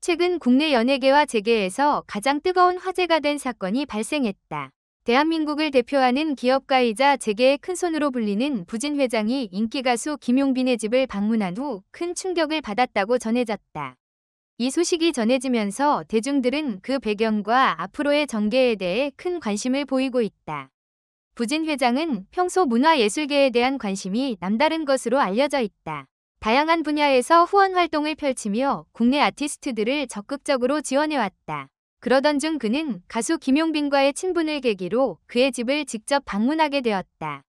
최근 국내 연예계와 재계에서 가장 뜨거운 화제가 된 사건이 발생했다. 대한민국을 대표하는 기업가이자 재계의 큰손으로 불리는 부진 회장이 인기 가수 김용빈의 집을 방문한 후 큰 충격을 받았다고 전해졌다. 이 소식이 전해지면서 대중들은 그 배경과 앞으로의 전개에 대해 큰 관심을 보이고 있다. 부진 회장은 평소 문화예술계에 대한 관심이 남다른 것으로 알려져 있다. 다양한 분야에서 후원 활동을 펼치며 국내 아티스트들을 적극적으로 지원해왔다. 그러던 중 그는 가수 김용빈과의 친분을 계기로 그의 집을 직접 방문하게 되었다.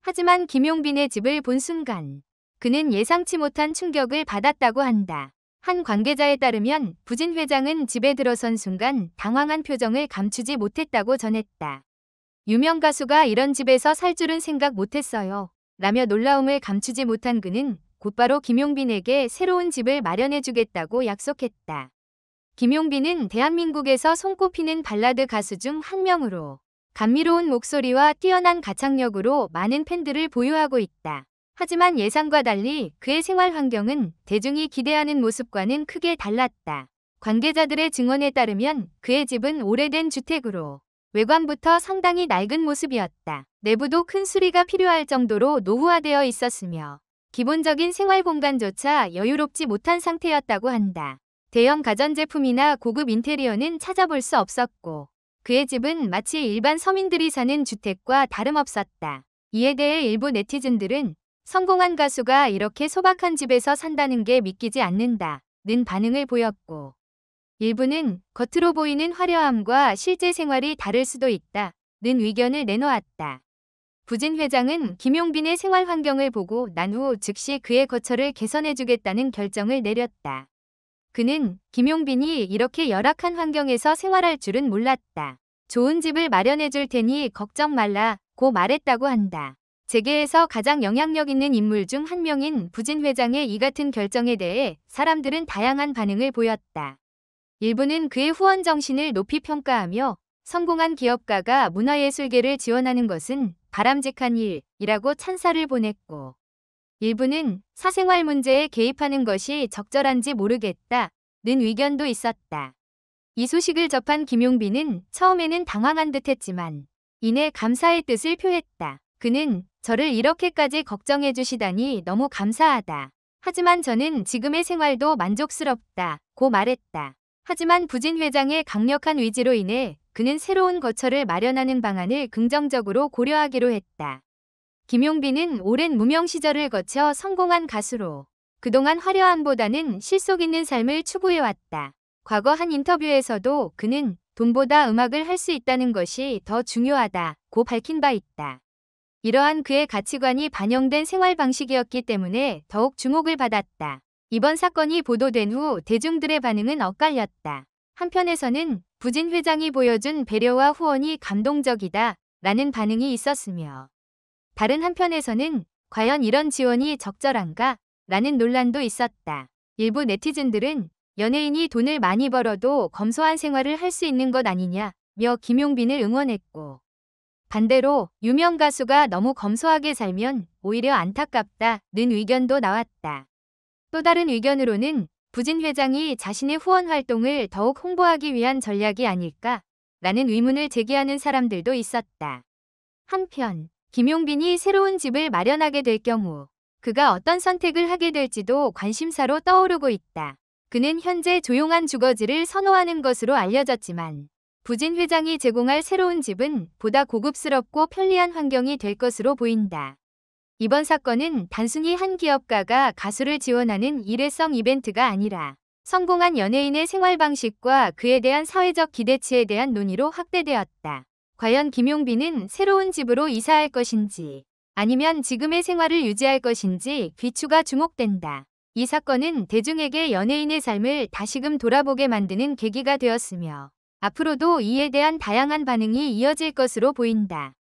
하지만 김용빈의 집을 본 순간 그는 예상치 못한 충격을 받았다고 한다. 한 관계자에 따르면 부진 회장은 집에 들어선 순간 당황한 표정을 감추지 못했다고 전했다. 유명 가수가 이런 집에서 살 줄은 생각 못했어요. 라며 놀라움을 감추지 못한 그는 곧바로 김용빈에게 새로운 집을 마련해주겠다고 약속했다. 김용빈은 대한민국에서 손꼽히는 발라드 가수 중 한 명으로 감미로운 목소리와 뛰어난 가창력으로 많은 팬들을 보유하고 있다. 하지만 예상과 달리 그의 생활 환경은 대중이 기대하는 모습과는 크게 달랐다. 관계자들의 증언에 따르면 그의 집은 오래된 주택으로 외관부터 상당히 낡은 모습이었다. 내부도 큰 수리가 필요할 정도로 노후화되어 있었으며 기본적인 생활 공간조차 여유롭지 못한 상태였다고 한다. 대형 가전제품이나 고급 인테리어는 찾아볼 수 없었고 그의 집은 마치 일반 서민들이 사는 주택과 다름없었다. 이에 대해 일부 네티즌들은 성공한 가수가 이렇게 소박한 집에서 산다는 게 믿기지 않는다는 반응을 보였고 일부는 겉으로 보이는 화려함과 실제 생활이 다를 수도 있다는 의견을 내놓았다. 부진 회장은 김용빈의 생활 환경을 보고 난 후 즉시 그의 거처를 개선해주겠다는 결정을 내렸다. 그는 김용빈이 이렇게 열악한 환경에서 생활할 줄은 몰랐다. 좋은 집을 마련해줄 테니 걱정 말라고 말했다고 한다. 재계에서 가장 영향력 있는 인물 중 한 명인 부진 회장의 이 같은 결정에 대해 사람들은 다양한 반응을 보였다. 일부는 그의 후원 정신을 높이 평가하며 성공한 기업가가 문화예술계를 지원하는 것은 바람직한 일이라고 찬사를 보냈고 일부는 사생활 문제에 개입하는 것이 적절한지 모르겠다는 의견도 있었다. 이 소식을 접한 김용빈은 처음에는 당황한 듯했지만 이내 감사의 뜻을 표했다. 그는 저를 이렇게까지 걱정해 주시다니 너무 감사하다. 하지만 저는 지금의 생활도 만족스럽다고 말했다. 하지만 부진 회장의 강력한 의지로 인해 그는 새로운 거처를 마련하는 방안을 긍정적으로 고려하기로 했다. 김용빈은 오랜 무명 시절을 거쳐 성공한 가수로 그동안 화려함보다는 실속 있는 삶을 추구해왔다. 과거 한 인터뷰에서도 그는 돈보다 음악을 할 수 있다는 것이 더 중요하다고 밝힌 바 있다. 이러한 그의 가치관이 반영된 생활 방식이었기 때문에 더욱 주목을 받았다. 이번 사건이 보도된 후 대중들의 반응은 엇갈렸다. 한편에서는 부진 회장이 보여준 배려와 후원이 감동적이다 라는 반응이 있었으며 다른 한편에서는 과연 이런 지원이 적절한가 라는 논란도 있었다. 일부 네티즌들은 연예인이 돈을 많이 벌어도 검소한 생활을 할 수 있는 것 아니냐며 김용빈을 응원했고 반대로 유명 가수가 너무 검소하게 살면 오히려 안타깝다는 의견도 나왔다. 또 다른 의견으로는 부진 회장이 자신의 후원 활동을 더욱 홍보하기 위한 전략이 아닐까라는 의문을 제기하는 사람들도 있었다. 한편 김용빈이 새로운 집을 마련하게 될 경우 그가 어떤 선택을 하게 될지도 관심사로 떠오르고 있다. 그는 현재 조용한 주거지를 선호하는 것으로 알려졌지만 부진 회장이 제공할 새로운 집은 보다 고급스럽고 편리한 환경이 될 것으로 보인다. 이번 사건은 단순히 한 기업가가 가수를 지원하는 일회성 이벤트가 아니라 성공한 연예인의 생활 방식과 그에 대한 사회적 기대치에 대한 논의로 확대되었다. 과연 김용빈은 새로운 집으로 이사할 것인지 아니면 지금의 생활을 유지할 것인지 귀추가 주목된다. 이 사건은 대중에게 연예인의 삶을 다시금 돌아보게 만드는 계기가 되었으며 앞으로도 이에 대한 다양한 반응이 이어질 것으로 보인다.